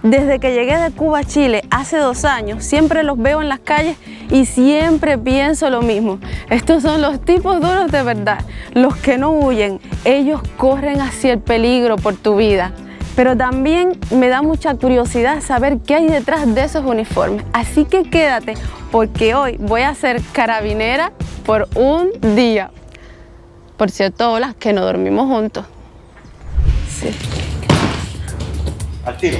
Desde que llegué de Cuba a Chile hace 2 años, siempre los veo en las calles y siempre pienso lo mismo. Estos son los tipos duros de verdad, los que no huyen, ellos corren hacia el peligro por tu vida. Pero también me da mucha curiosidad saber qué hay detrás de esos uniformes. Así que quédate, porque hoy voy a ser carabinera por un día. Por cierto, hola, que no dormimos juntos. Sí. Al tiro.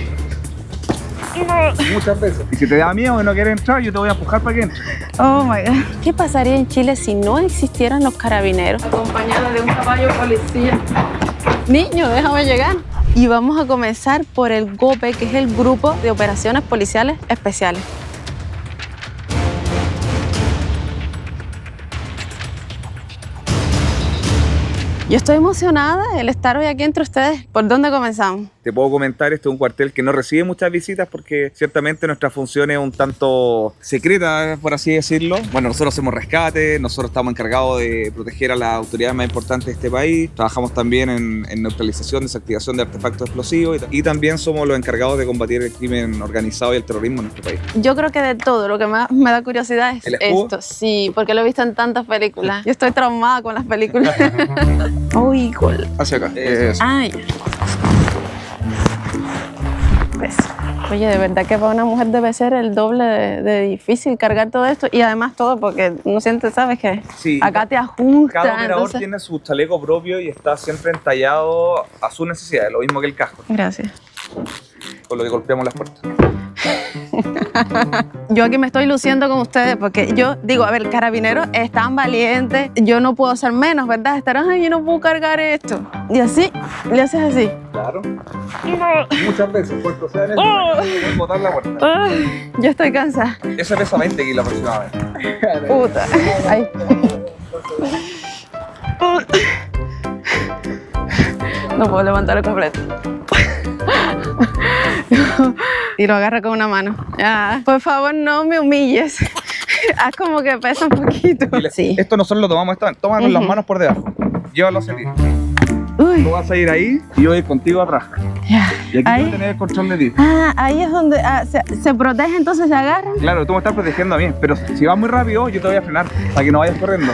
Muchas veces. Y si te da miedo y no quieres entrar, yo te voy a empujar para que entres. Oh my God. ¿Qué pasaría en Chile si no existieran los carabineros? Acompañada de un caballo policía. Niño, déjame llegar. Y vamos a comenzar por el GOPE, que es el Grupo de Operaciones Policiales Especiales. Yo estoy emocionada el estar hoy aquí entre ustedes. ¿Por dónde comenzamos? Te puedo comentar, este es un cuartel que no recibe muchas visitas porque ciertamente nuestra función es un tanto secreta, por así decirlo. Bueno, nosotros hacemos rescate, nosotros estamos encargados de proteger a las autoridades más importantes de este país. Trabajamos también en neutralización, desactivación de artefactos explosivos y también somos los encargados de combatir el crimen organizado y el terrorismo en nuestro país. Yo creo que de todo, lo que más me da curiosidad es esto. Sí, porque lo he visto en tantas películas. Yo estoy traumada con las películas. Uy, gol. Hacia acá. Ay. Pues, oye, de verdad que para una mujer debe ser el doble de difícil cargar todo esto y además todo porque no sientes, ¿sabes qué? Sí, acá te ajustan. cada operador tiene su chaleco propio y está siempre entallado a sus necesidades, lo mismo que el casco. Gracias. Con lo que golpeamos las puertas. Yo aquí me estoy luciendo con ustedes porque yo digo, a ver, carabineros es tan valiente, yo no puedo ser menos, ¿verdad? Estarán ahí, yo no puedo cargar esto. Y así, le haces así. Claro. Muchas veces, puesto sea en el botar la puerta. Yo estoy cansada. Eso pesa 20 kilos aproximadamente. Puta. Ay. No puedo levantarlo completo. Y lo agarra con una mano. Ya. Por favor, no me humilles. Haz como que pesa un poquito. Sí. Esto nosotros lo tomamos, toma con las manos por debajo. Llévalo hacia ti. Uy. Tú vas a ir ahí y yo voy a ir contigo atrás. Ya. Y aquí Ahí. voy a tener el control de ti. Ah, ahí es donde se protege, entonces se agarran. Claro, tú me estás protegiendo a mí, pero si vas muy rápido, yo te voy a frenar para que no vayas corriendo.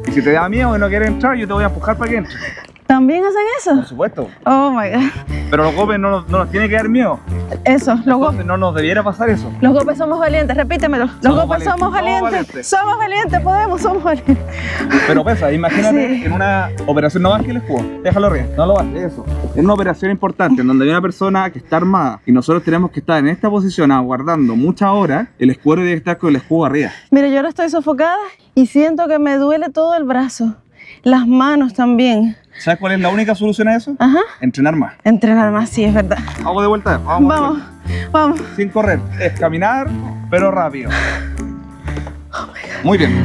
Y si te da miedo y no quieres entrar, yo te voy a empujar para que entres. ¿También hacen eso? Por supuesto. Oh my God. Pero los golpes no nos tiene que dar miedo. Eso, los golpes. Entonces no nos debiera pasar eso. Los golpes somos valientes, repítemelo. Los golpes somos valientes. Somos valientes, somos valientes. Pero pesa, imagínate Sí. en una operación, no vas que el escudo, déjalo arriba, no lo vas, eso. En una operación importante en donde hay una persona que está armada y nosotros tenemos que estar en esta posición aguardando muchas horas, el escudo debe estar con el escudo arriba. Mira, yo ahora estoy sofocada y siento que me duele todo el brazo. Las manos también. ¿Sabes cuál es la única solución a eso? Ajá. Entrenar más. Entrenar más, sí, es verdad. Vamos de vuelta, Vamos, vamos. Sin correr, es caminar, pero rápido. Muy bien.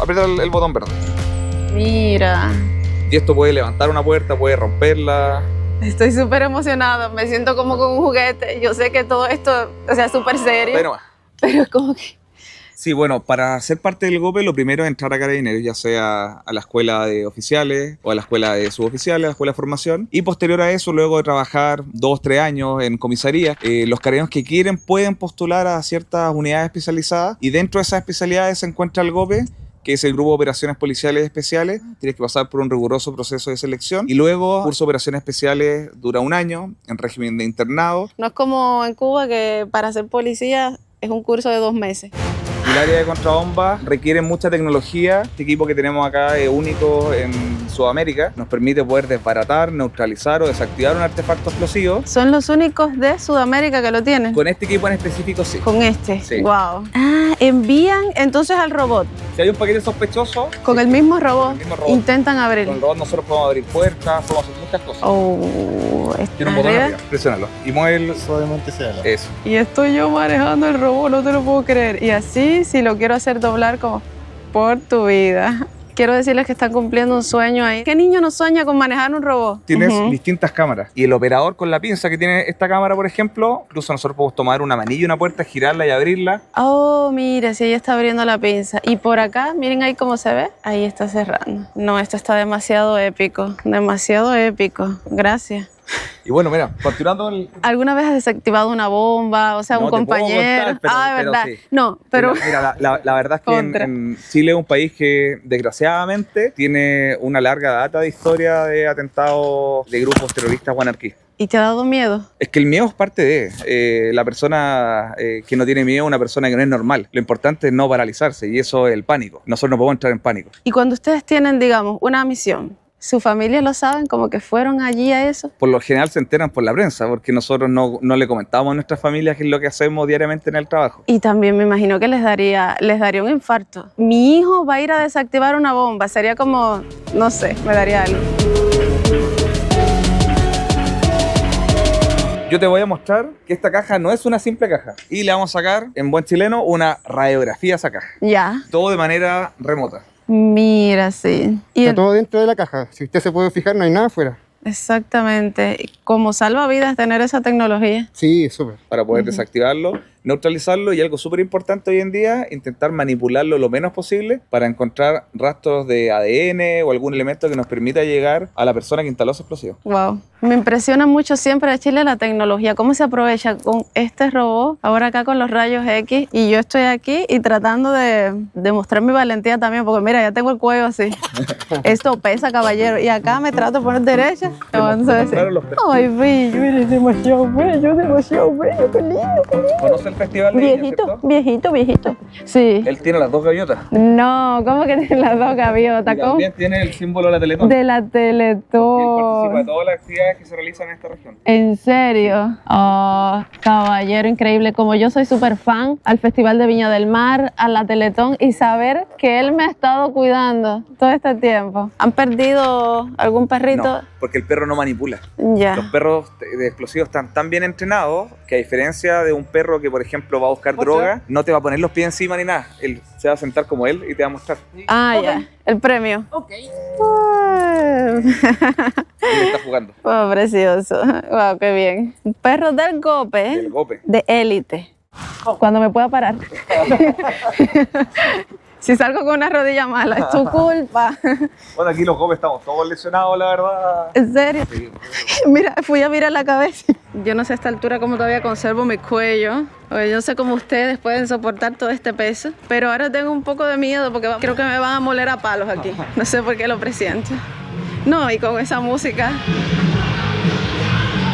Aprieta el botón verde. Mira. Y esto puede levantar una puerta, puede romperla. Estoy súper emocionada, me siento como con un juguete. Yo sé que todo esto, o sea, es súper serio. Pero es como que... Sí, bueno, para ser parte del GOPE lo primero es entrar a Carabineros, ya sea a la escuela de oficiales o a la escuela de suboficiales, a la escuela de formación. Y posterior a eso, luego de trabajar 2 o 3 años en comisaría, los carabineros que quieren pueden postular a ciertas unidades especializadas y dentro de esas especialidades se encuentra el GOPE, que es el Grupo de Operaciones Policiales Especiales. Tienes que pasar por un riguroso proceso de selección y luego el curso de Operaciones Especiales dura 1 año en régimen de internado. No es como en Cuba que para ser policía es un curso de 2 meses. El área de contrabomba requiere mucha tecnología. Este equipo que tenemos acá es único en Sudamérica. Nos permite poder desbaratar, neutralizar o desactivar un artefacto explosivo. ¿Son los únicos de Sudamérica que lo tienen? Con este equipo en específico, sí. Con este. Sí. Wow. Ah, envían entonces al robot. Si hay un paquete sospechoso, Con el mismo robot, el mismo robot. intentan con abrirlo. el robot nosotros podemos abrir puertas, podemos hacer muchas cosas. Oh, Tiene un botón arriba, presiónalo. Y mueve Suavemente se da. eso. Y estoy yo manejando el robot, no te lo puedo creer. Y así, si lo quiero hacer doblar como por tu vida. quiero decirles que están cumpliendo un sueño ahí. ¿Qué niño no sueña con manejar un robot? Tienes distintas cámaras y el operador con la pinza que tiene esta cámara, por ejemplo, incluso nosotros podemos tomar una manilla y una puerta, girarla y abrirla. Oh, mira, si ella está abriendo la pinza. Y por acá, miren ahí cómo se ve. Ahí está cerrando. No, esto está demasiado épico. Demasiado épico. Gracias. Y bueno, mira, continuando ¿Alguna vez has desactivado una bomba? O sea, No un te puedo compañero. contar, pero ¿verdad? sí. No, pero... Mira, la verdad es que en Chile es un país que desgraciadamente tiene una larga data de historia de atentados de grupos terroristas o anarquistas. ¿Y te ha dado miedo? Es que el miedo es parte de la persona que no tiene miedo, una persona que no es normal. Lo importante es no paralizarse y eso es el pánico. Nosotros no podemos entrar en pánico. Y cuando ustedes tienen, digamos, una misión, ¿su familia lo saben? ¿Como que fueron allí a eso? Por lo general se enteran por la prensa, porque nosotros no le comentamos a nuestras familias qué es lo que hacemos diariamente en el trabajo. Y también me imagino que les daría un infarto. Mi hijo va a ir a desactivar una bomba. Sería como, no sé, me daría algo. Yo te voy a mostrar que esta caja no es una simple caja. Y le vamos a sacar, en buen chileno, una radiografía a esa caja. Ya. Todo de manera remota. Mira, sí. Está todo dentro de la caja. Si usted se puede fijar, no hay nada afuera. Exactamente. Como salvavidas tener esa tecnología. Sí, súper. Para poder desactivarlo, neutralizarlo y algo súper importante hoy en día, intentar manipularlo lo menos posible para encontrar rastros de ADN o algún elemento que nos permita llegar a la persona que instaló ese explosivo. Wow. Me impresiona mucho siempre de Chile la tecnología, cómo se aprovecha con este robot, ahora acá con los rayos X, y yo estoy aquí y tratando de demostrar mi valentía también, porque mira, ya tengo el cuello así. Esto pesa, caballero, y acá me trato de poner derecha. Entonces, ay, bello, eres demasiado bello, qué lindo, qué lindo. ¿Conoce el Festival de Viña, Viejito, cierto? viejito. Sí. Él tiene las dos gaviotas. No, ¿cómo que tiene las dos gaviotas? Y ¿Cómo? también tiene el símbolo de la Teletón. De la Porque él participa de Teletón. todas las actividades que se realizan en esta región. ¿En serio? Oh, caballero, increíble. Como yo soy súper fan al Festival de Viña del Mar, a la Teletón, y saber que él me ha estado cuidando todo este tiempo. ¿Han perdido algún perrito? No, porque el perro no manipula. Ya. Los perros de explosivos están tan bien entrenados que a diferencia de un perro que, por ejemplo, va a buscar droga, no te va a poner los pies encima ni nada. Él se va a sentar como él y te va a mostrar. Ah, ya. El premio. Ok. Y él está jugando. Oh, precioso. Wow, qué bien. Perro del Gope. Del Gope. De élite. Cuando me pueda parar. Si salgo con una rodilla mala, es tu culpa. Bueno, aquí los Gopes estamos todos lesionados, la verdad. ¿En serio? Sí. Mira, fui a mirar la cabeza. Yo no sé a esta altura cómo todavía conservo mi cuello. Oye, yo no sé cómo ustedes pueden soportar todo este peso. Pero ahora tengo un poco de miedo porque creo que me van a moler a palos aquí. No sé por qué lo presiento. No, y con esa música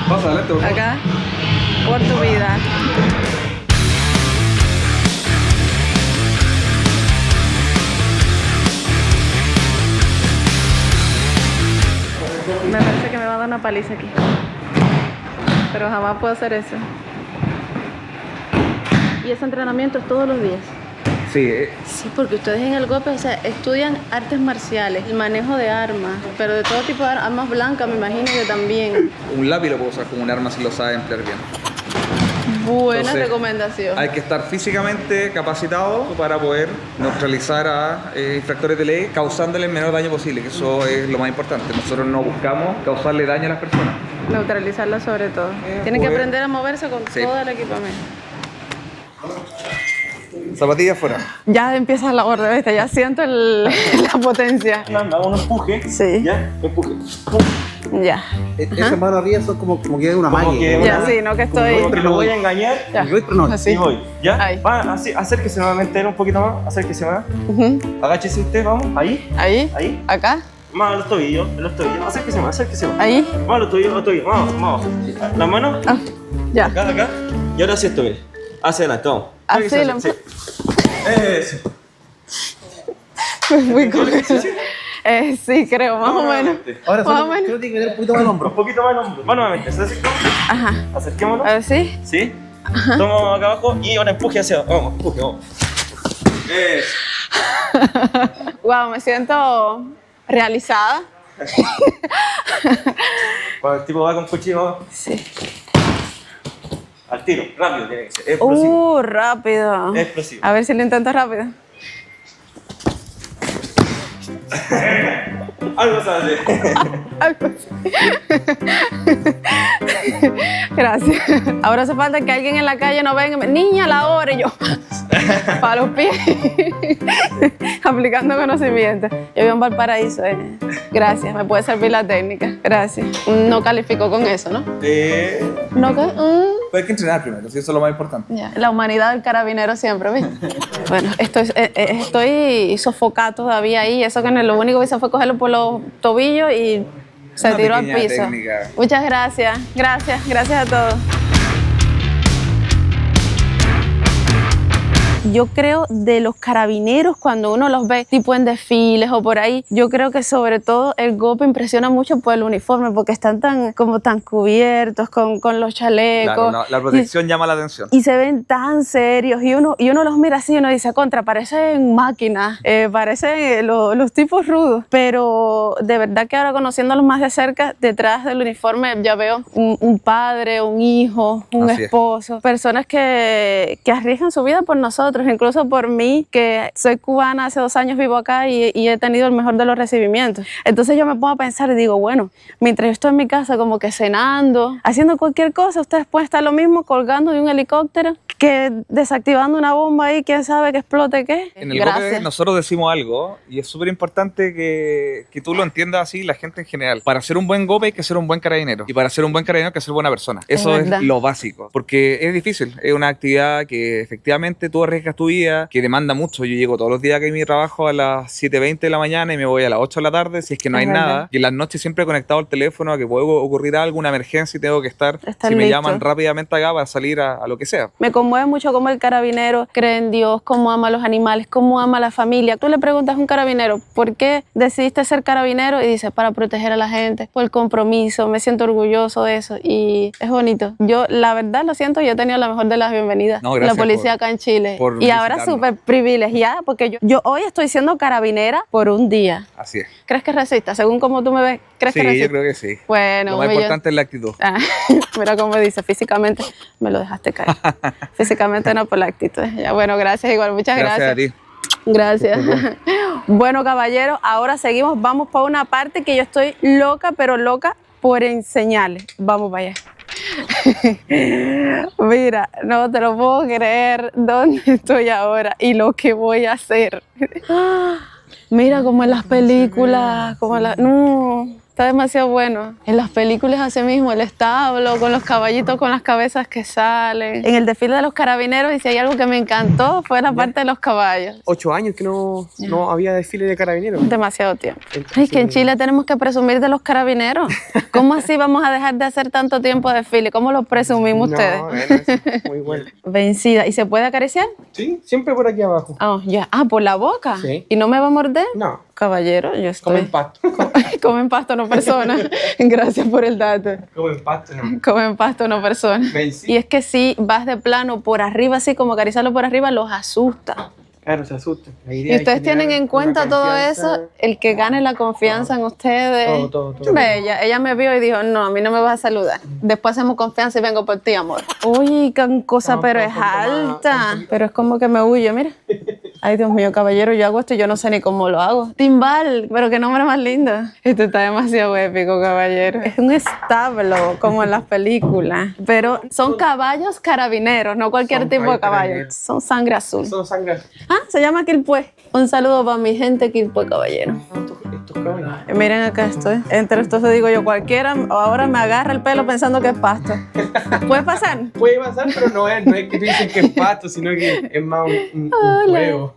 Pasa adelante, por favor. acá, por tu vida. Me parece que me va a dar una paliza aquí. Pero jamás puedo hacer eso. Y ese entrenamiento es todos los días. Sí, Sí, porque ustedes en el GOPE, o sea, estudian artes marciales, el manejo de armas, pero de todo tipo de armas blancas, me imagino que también. un lápiz lo puedo usar como un arma si lo sabe emplear bien. Buena Entonces, recomendación. Hay que estar físicamente capacitado para poder neutralizar a infractores de ley causándole el menor daño posible, que eso es lo más importante. Nosotros no buscamos causarle daño a las personas. Neutralizarla sobre todo. Tienen que poder- aprender a moverse con Sí. todo el equipamiento. Zapatillas fuera. Ya empieza la orden, ¿viste? Ya siento la potencia. Anda, un empuje. Sí. ¿Ya? Empuje. Ya. Esas manos arriba son como que es una Como magia. que- Ya, sí, no que estoy... Como que lo voy a engañar. Ya. Y voy, pero no. Así. Y voy. ¿Ya? Ahí. Va, así, acérquese nuevamente un poquito más. Acérquese más. Ujú. Agáchese usted, vamos. Ahí. Ahí. Ahí. Acá. Más a los tobillos. A los tobillos. Acérquese más, acérquese más. Ahí. Más a los tobillos, a los tobillos. Vamos, vamos. Las manos. Ah, ya. Acá, acá. Y ahora sí esto, mire. Hacia adelante, vamos. Así Sí, lo- sí. Eso. Me fui con eso. Sí, creo, más o menos. Ahora Más o solo menos. creo que tiene que meter un poquito más el hombro. Un poquito más el hombro. Va nuevamente. ¿Se acerca? Ajá. Acerquémonos. A ver, sí. ¿Sí? Toma acá abajo y ahora empuje hacia abajo. Vamos, empuje, vamos. Eso. Wow, me siento realizada. Cuando el tipo va con cuchillo, Sí. al tiro, rápido tiene que ser. Explosivo. Rápido. Explosivo. A ver si lo intento rápido. Algo sabes. Algo así. Gracias. Ahora hace falta que alguien en la calle no venga y me niña, la hora, y yo para los pies aplicando conocimiento. Yo vivo en Valparaíso. Gracias, me puede servir la técnica. Gracias. No califico con eso, ¿no? No, Pero hay que entrenar primero, si eso es lo más importante. ya. La humanidad del carabinero siempre, ¿viste? Bueno, estoy sofocada todavía ahí. Eso que lo único que hice fue cogerlo por los tobillos y se Una tiró al pequeña piso. técnica. Muchas gracias. Gracias a todos. Yo creo de los carabineros, cuando uno los ve tipo en desfiles o por ahí, yo creo que sobre todo el GOPE impresiona mucho por el uniforme, porque están tan cubiertos con los chalecos. Claro, la protección llama la atención. Y se ven tan serios y uno los mira así y uno dice, contra, parecen máquinas, parecen los tipos rudos. Pero de verdad que ahora conociéndolos más de cerca, detrás del uniforme ya veo un padre, un hijo, un Así es. esposo, personas que arriesgan su vida por nosotros, incluso por mí, que soy cubana, hace 2 años vivo acá y he tenido el mejor de los recibimientos. Entonces yo me pongo a pensar y digo, bueno, mientras yo estoy en mi casa como que cenando, haciendo cualquier cosa, ustedes pueden estar lo mismo colgando de un helicóptero que desactivando una bomba ahí, quién sabe que explote qué. En el GOPE nosotros decimos algo y es súper importante que tú lo entiendas así, la gente en general. Para ser un buen GOPE hay que ser un buen carabinero y para ser un buen carabinero hay que ser buena persona. Eso es verdad. lo básico, porque es difícil, es una actividad que efectivamente tú arriesgas tu vida, que demanda mucho. Yo llego todos los días aquí a mi trabajo a las 7:20 de la mañana y me voy a las 8 de la tarde si es que no hay Es verdad. nada. Y en las noches siempre he conectado el teléfono a que puede ocurrir algo, una emergencia y tengo que estar, Estar si me listo. llaman rápidamente acá para salir a lo que sea. Me conmueve mucho cómo el carabinero cree en Dios, cómo ama a los animales, cómo ama a la familia. Tú le preguntas a un carabinero, ¿por qué decidiste ser carabinero? Y dice, para proteger a la gente, por el compromiso, me siento orgulloso de eso y es bonito. Yo, la verdad, lo siento, yo he tenido la mejor de las bienvenidas. No, la gracias policía por- acá en Chile. por Y ahora visitarnos. súper privilegiada porque yo hoy estoy siendo carabinera por un día. Así es. ¿Crees que resista? Según cómo tú me ves, ¿crees Sí, que resista? yo creo que sí. Bueno, Lo más un millón. importante es la actitud. Ah, mira cómo dice, físicamente me lo dejaste caer. Físicamente no, por la actitud. Ya, bueno, gracias igual, muchas Gracias a ti. Gracias. Bueno, caballeros, ahora seguimos, vamos para una parte que yo estoy loca, pero loca por enseñarles. Vamos para allá. Mira, no te lo puedo creer dónde estoy ahora y lo que voy a hacer. Mira como en las películas, no, está demasiado bueno. En las películas así mismo, el establo, con los caballitos con las cabezas que salen. En el desfile de los carabineros, y si hay algo que me encantó, fue la parte de los caballos. 8 años que no había desfile de carabineros. Demasiado tiempo. Es que en Chile tenemos que presumir de los carabineros. ¿Cómo así vamos a dejar de hacer tanto tiempo de desfile? ¿Cómo lo presumimos ustedes? No, bueno, muy bueno. Vencida. ¿Y se puede acariciar? Sí, siempre por aquí abajo. Ah, ya. Ah, por la boca. Sí. ¿Y no me va a morder? No, Caballero, yo estoy... comen pasto. Comen pasto, no personas. Gracias por el dato. Comen pasto, no. Comen pasto, no personas. Vencí. Y es que si vas de plano por arriba, así como acariciarlo por arriba, los asusta. Claro, se asustan. La idea Y es ustedes tienen generar en cuenta una todo confianza. eso, el que gane la confianza en ustedes. Todo. Ve, ella me vio y dijo, no, a mí no me vas a saludar. Después hacemos confianza y vengo por ti, amor. Uy, qué cosa, No, pero un es poquito más, alta. Pero es como que me huye, mira. Ay, Dios mío, caballero, yo hago esto y yo no sé ni cómo lo hago. Timbal, pero qué nombre más lindo. Esto está demasiado épico, caballero. Es un establo, como en las películas. Pero son caballos carabineros, no cualquier Son tipo de caballos caballo. carabineros. Son sangre azul. Son sangre. Ah, se llama Quilpué. Un saludo para mi gente Quilpué, caballero. Estos caballos. Miren acá estoy. Entre estos te digo yo, cualquiera ahora me agarra el pelo pensando que es pasto. ¿Puede pasar? Puede pasar, pero no es que tú dices que es pasto, sino que es más un juego.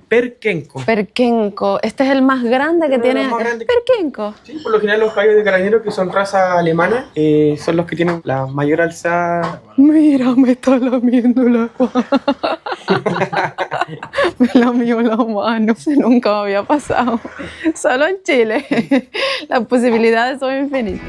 Perquenco. Perquenco. Este es el más grande que Uno de tiene. los más grandes. Perquenco. Sí, por lo general los caballos de carabineros que son raza alemana son los que tienen la mayor alzada. Mira, me está lamiendo la me lamió la mano. Eso nunca me había pasado. Solo en Chile. Las posibilidades son infinitas.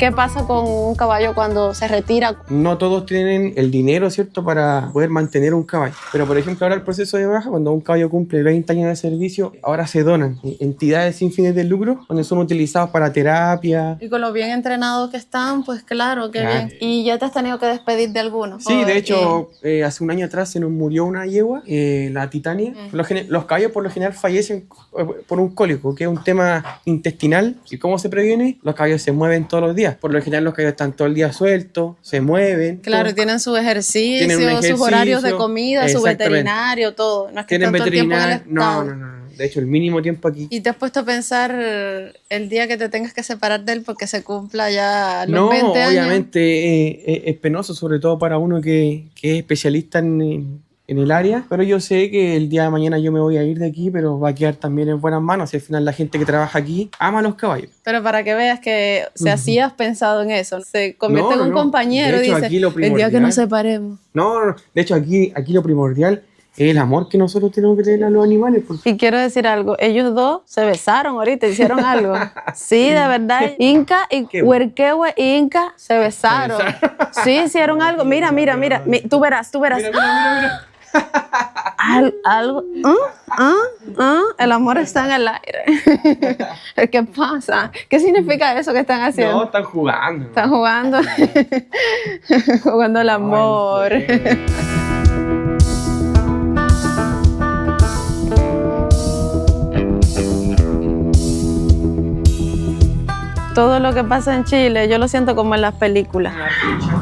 qué pasa con un caballo cuando se retira? No todos tienen el dinero, ¿cierto?, para poder mantener un caballo. Pero, por ejemplo, ahora el proceso de baja, cuando un caballo cumple 20 años de servicio, ahora se donan entidades sin fines de lucro, donde son utilizados para terapia. Y con lo bien entrenados que están, pues claro, qué bien. ¿Y ya te has tenido que despedir de alguno? Sí, de hecho, hace un año atrás se nos murió una yegua, la Titania. Los caballos por lo general fallecen por un cólico, que es un tema intestinal. ¿Y cómo se previene? Los caballos se mueven todos los días. Por lo general los caballos están todo el día sueltos, se mueven. Claro, todo. tienen su ejercicio, Tienen un sus horarios de ejercicio, comida, su veterinario, todo. No es que Tienen están todo el tiempo en el veterinario. estado. No. De hecho, el mínimo tiempo aquí. ¿Y te has puesto a pensar el día que te tengas que separar de él porque se cumpla ya los 20 años? Obviamente es penoso, sobre todo para uno que es especialista en el área, pero yo sé que el día de mañana yo me voy a ir de aquí, pero va a quedar también en buenas manos. Y al final la gente que trabaja aquí ama a los caballos. Pero para que veas que así has pensado en eso, se convierte en un compañero de y hecho, dice, aquí lo el día que primordial- nos separemos. No, de hecho aquí lo primordial es el amor que nosotros tenemos que tener a los animales. Porque Y quiero decir algo, ellos dos se besaron ahorita, hicieron algo. Sí, de verdad. Inca y Qué bueno. Huerquehue y Inca se besaron. Sí, hicieron algo. Mira. Tú verás. mira. Algo. El amor está en el aire. ¿Qué pasa? ¿Qué significa eso que están haciendo? No, están jugando. Están jugando. Jugando al amor. Todo lo que pasa en Chile, yo lo siento como en las películas.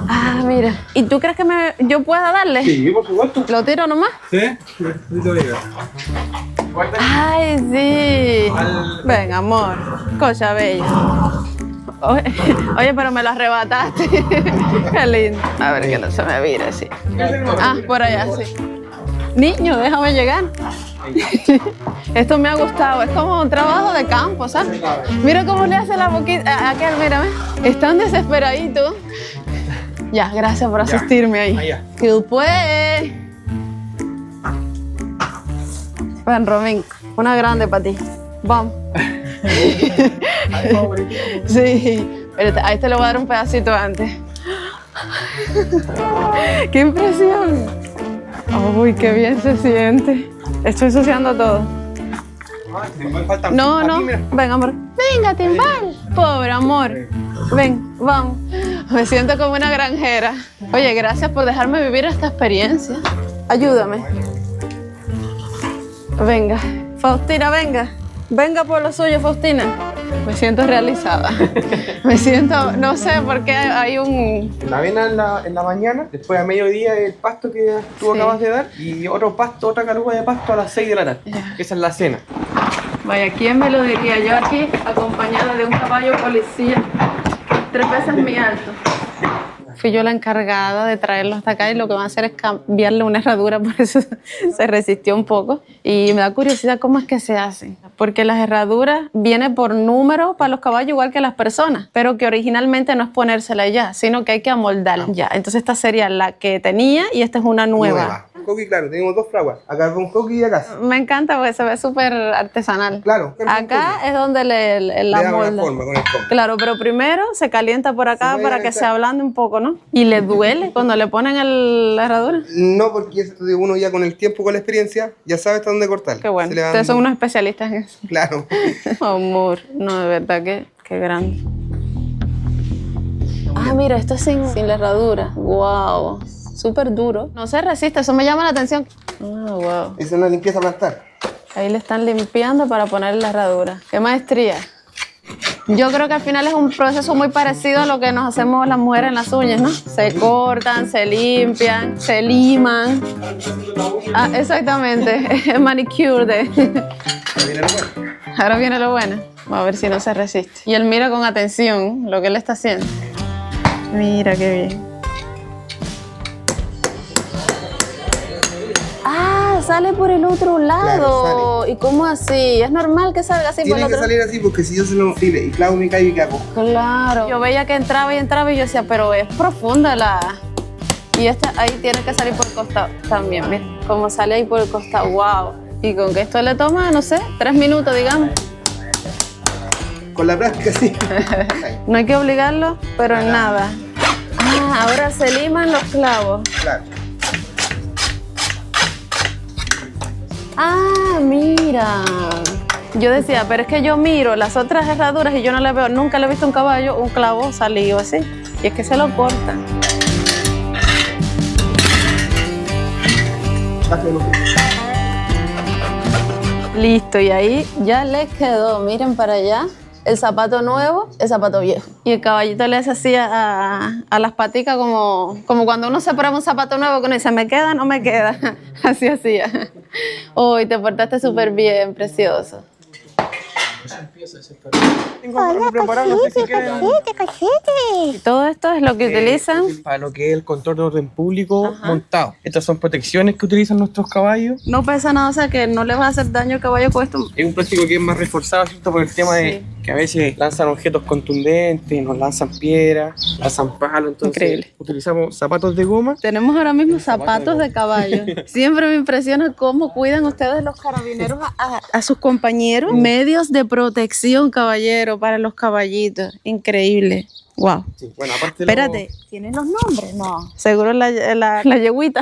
Ah, mira. ¿Y tú crees que yo pueda darle? Sí, por supuesto. ¿Lo tiro nomás? Sí, lo digo. Ay, sí. Ven, amor. Cosa bella. Oye, pero me lo arrebataste. Qué lindo. A ver, que no se me vire, sí. Ah, por allá, sí. Niño, déjame llegar. Esto me ha gustado, es como un trabajo de campo, ¿sabes? Mira cómo le hace la boquita a aquel, mírame. Es tan desesperadito. Ya, gracias por asistirme ahí. Allá. Que pues. Ven, Romín, una grande para ti. Vamos. Sí, pero a este le voy a dar un pedacito antes. ¡Qué impresión! Uy, qué bien se siente. Estoy ensuciando todo. No. Ven, amor. Venga, Timbal. Pobre amor. Ven, vamos. Me siento como una granjera. Oye, gracias por dejarme vivir esta experiencia. Ayúdame. Venga. Faustina, venga. Venga por lo suyo, Faustina. Me siento realizada. Me siento, no sé por qué hay un... La avena en la mañana, después a mediodía el pasto que tú Sí. acabas de dar y otra caluga de pasto a las 6 de la tarde. Ya. Esa es la cena. Vaya, ¿quién me lo diría? Yo aquí, acompañada de un caballo policía, 3 veces mi alto. Fui yo la encargada de traerlo hasta acá y lo que van a hacer es cambiarle una herradura, por eso se resistió un poco. Y me da curiosidad cómo es que se hacen. Porque las herraduras vienen por número para los caballos igual que las personas, pero que originalmente no es ponérsela ya, sino que hay que amoldarla ya. Entonces esta sería la que tenía y esta es una nueva. Coqui, claro, tenemos 2 fraguas. Acá con Coqui y acá. Me encanta porque se ve súper artesanal. Claro. Acá es donde le damos molda. la forma con el coqui. Claro, pero primero se calienta por acá Se puede para que calentar. se ablande un poco, ¿no? Y le duele cuando le ponen la herradura. No, porque eso de uno ya con el tiempo, con la experiencia, ya sabe hasta dónde cortar. Qué bueno. Se le van- Ustedes son unos especialistas en eso. Claro. Amor, no, de verdad que grande. Ah, mira, esto es sin la herradura. Wow. Súper duro. No se resiste, eso me llama la atención. Ah, wow. Es una limpieza plantar. Ahí le están limpiando para ponerle la herradura. ¡Qué maestría! Yo creo que al final es un proceso muy parecido a lo que nos hacemos las mujeres en las uñas, ¿no? Se cortan, se limpian, se liman. Ah, exactamente. Es manicure de... Ahora viene lo bueno. Vamos a ver si no se resiste. Y él mira con atención lo que él está haciendo. Mira qué bien. Ah, sale por el otro lado. Claro, ¿Y cómo así? ¿Es normal que salga así por Tiene el que otro lado? salir así porque si yo se lo tire y clavo mi callo y cago. Claro. Yo veía que entraba y entraba y yo decía, pero es profunda la... Y esta ahí tiene que salir por el costado también, mira. Como sale ahí por el costado, wow. Y con que esto le toma, no sé, 3 minutos, digamos. Con la práctica, sí. No hay que obligarlo, pero en nada. Ah, ahora se liman los clavos. Claro. Ah, mira. Yo decía, pero es que yo miro las otras herraduras y yo no le veo, nunca le he visto un caballo, un clavo salido así. Y es que se lo cortan. Listo, y ahí ya les quedó, miren para allá, el zapato nuevo, el zapato viejo. Y el caballito le hace así a las paticas como cuando uno se prueba un zapato nuevo, que uno dice, ¿me queda? No me queda. Así hacía. Uy, te portaste súper bien, precioso. Tengo algo preparado, no sé si quieren. Y todo esto es lo que utilizan. Para lo que es el control de orden público Ajá. montado. Estas son protecciones que utilizan nuestros caballos. No pesa nada, o sea que no le va a hacer daño al caballo con esto. Es un plástico que es más reforzado, ¿cierto? Por el tema de que a veces lanzan objetos contundentes, nos lanzan piedras, lanzan palos. Entonces, Increíble. utilizamos zapatos de goma. Tenemos ahora mismo zapatos de caballo. Siempre me impresiona cómo cuidan ustedes los carabineros a sus compañeros. Medios de protección, caballero, para los caballitos. Increíble. Wow. Sí, bueno, aparte de Espérate, ¿tienen los nombres? No. Seguro la yeguita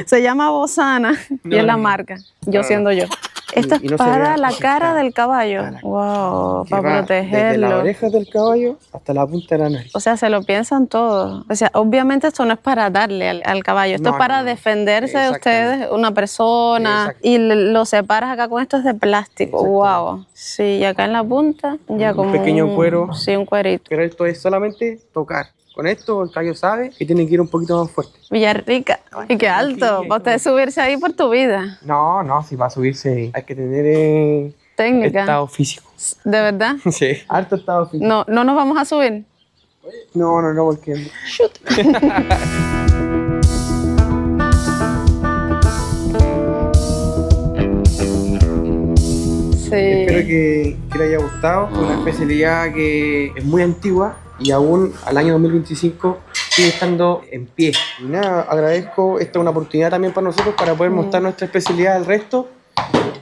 se llama Bozana y es la marca. Yo siendo yo. Esto y es no se para vea la cara ajustada. del caballo. Para- Wow, que para va desde las protegerlo. orejas del caballo hasta la punta de la nariz. O sea, se lo piensan todo. O sea, obviamente esto no es para darle al caballo, esto No, es para no, no. defenderse de Exactamente. ustedes, una persona, Exacto. y lo separas acá con esto es de plástico. Wow. Sí, y acá en la punta ya Un como pequeño cuero. Sí, un cuerito. Pero esto es solamente tocar. Con esto el caballo sabe que tiene que ir un poquito más fuerte. Villarrica. Y qué alto, para usted subirse ahí por tu vida. No, si va a subirse hay que tener Técnica. estado físico. ¿De verdad? Sí, harto estado físico. No nos vamos a subir. No, porque... Sí. Espero que le haya gustado. Es una especialidad que es muy antigua y aún al año 2025 sigue estando en pie. Y nada, agradezco. Esta es una oportunidad también para nosotros para poder mostrar nuestra especialidad al resto.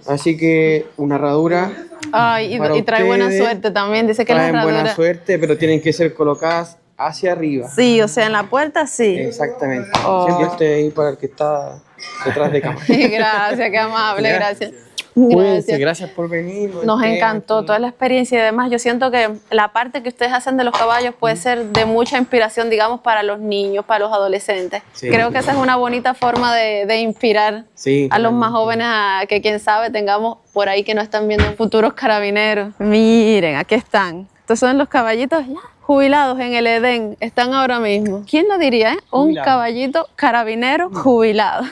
Así que una herradura Ay, para y trae buena ustedes. suerte también. Dice que la traen buena herradura. suerte, pero tienen que ser colocadas hacia arriba. Sí, o sea, en la puerta sí. Exactamente. Oh. Siempre esté ahí para el que está detrás de cámara. Gracias, qué amable, Ya. gracias. Cuídense, Gracias. gracias por venir. Nos encantó toda la experiencia y además yo siento que la parte que ustedes hacen de los caballos puede ser de mucha inspiración, digamos, para los niños, para los adolescentes. Sí. Creo que esa es una bonita forma de inspirar Sí, a los más totalmente. jóvenes a que quién sabe tengamos por ahí que no están viendo futuros carabineros. Miren, aquí están. Estos son los caballitos ya jubilados en el Edén, están ahora mismo. ¿Quién lo diría, Un Jubilado. caballito carabinero jubilado.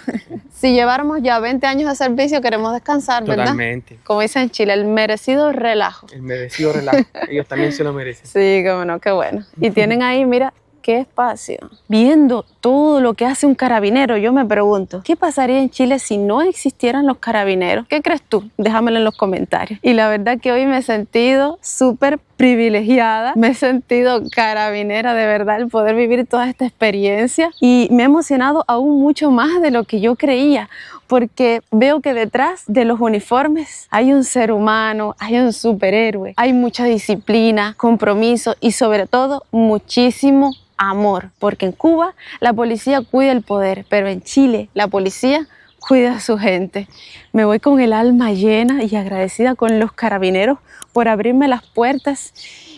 Si lleváramos ya 20 años de servicio, queremos descansar, ¿verdad? Totalmente. Como dicen en Chile, el merecido relajo. El merecido relajo. Ellos también se lo merecen. Sí, cómo no, qué bueno. Y tienen ahí, mira, qué espacio. Viendo todo lo que hace un carabinero, yo me pregunto, ¿qué pasaría en Chile si no existieran los carabineros? ¿Qué crees tú? Déjamelo en los comentarios. Y la verdad que hoy me he sentido súper privilegiada, me he sentido carabinera, de verdad, el poder vivir toda esta experiencia y me ha emocionado aún mucho más de lo que yo creía, porque veo que detrás de los uniformes hay un ser humano, hay un superhéroe, hay mucha disciplina, compromiso y sobre todo muchísimo amor, porque en Cuba la policía cuida el poder, pero en Chile la policía cuida a su gente. Me voy con el alma llena y agradecida con los carabineros por abrirme las puertas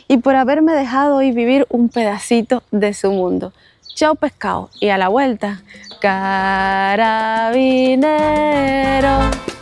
y por haberme dejado hoy vivir un pedacito de su mundo. Chao pescado y a la vuelta, carabinero.